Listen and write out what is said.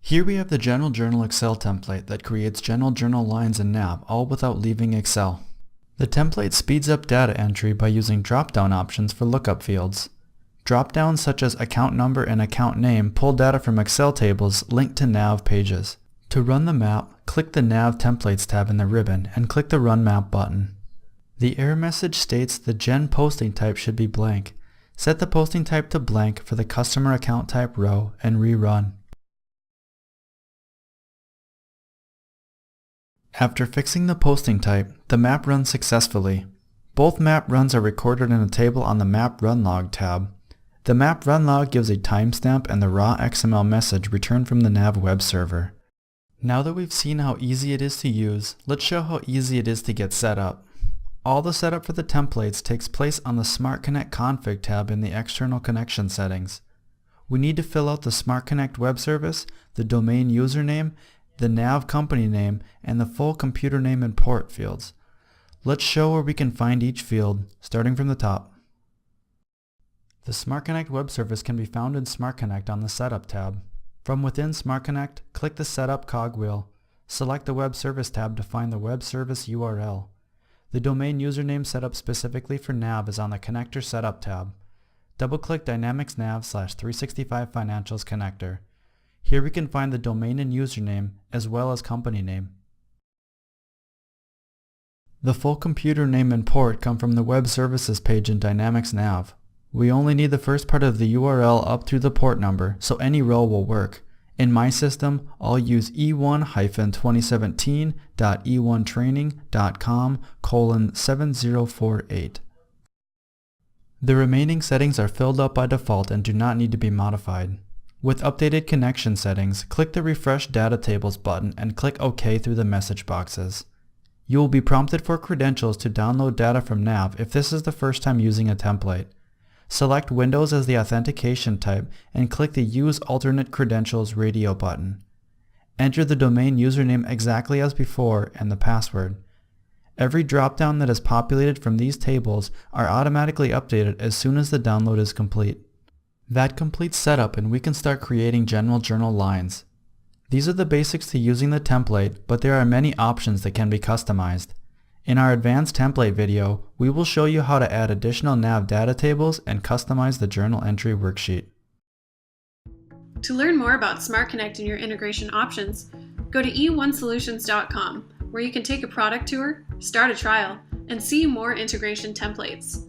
Here we have the General Journal Excel template that creates general journal lines in NAV, all without leaving Excel. The template speeds up data entry by using drop-down options for lookup fields. Drop-downs such as account number and account name pull data from Excel tables linked to NAV pages. To run the map, click the NAV Templates tab in the ribbon and click the Run Map button. The error message states the Gen posting type should be blank. Set the posting type to blank for the customer account type row and rerun. After fixing the posting type, the map runs successfully. Both map runs are recorded in a table on the Map Run Log tab. The Map Run Log gives a timestamp and the raw XML message returned from the NAV web server. Now that we've seen how easy it is to use, let's show how easy it is to get set up. All the setup for the templates takes place on the Smart Connect Config tab in the External Connection settings. We need to fill out the Smart Connect web service, the domain username, the NAV company name, and the full computer name and port fields. Let's show where we can find each field, starting from the top. The Smart Connect web service can be found in Smart Connect on the Setup tab. From within Smart Connect, click the Setup cogwheel. Select the Web Service tab to find the web service URL. The domain username set up specifically for NAV is on the Connector Setup tab. Double-click Dynamics NAV /365 Financials Connector. Here we can find the domain and username as well as company name. The full computer name and port come from the Web Services page in Dynamics NAV. We only need the first part of the URL up through the port number, so any row will work. In my system, I'll use eone-2017.eonetraining.com:7048. The remaining settings are filled up by default and do not need to be modified. With updated connection settings, click the Refresh Data Tables button and click OK through the message boxes. You will be prompted for credentials to download data from NAV if this is the first time using a template. Select Windows as the authentication type and click the Use Alternate Credentials radio button. Enter the domain username exactly as before and the password. Every drop-down that is populated from these tables are automatically updated as soon as the download is complete. That completes setup and we can start creating general journal lines. These are the basics to using the template, but there are many options that can be customized. In our advanced template video, we will show you how to add additional NAV data tables and customize the journal entry worksheet. To learn more about Smart Connect and your integration options, go to eonesolutions.com, where you can take a product tour, start a trial, and see more integration templates.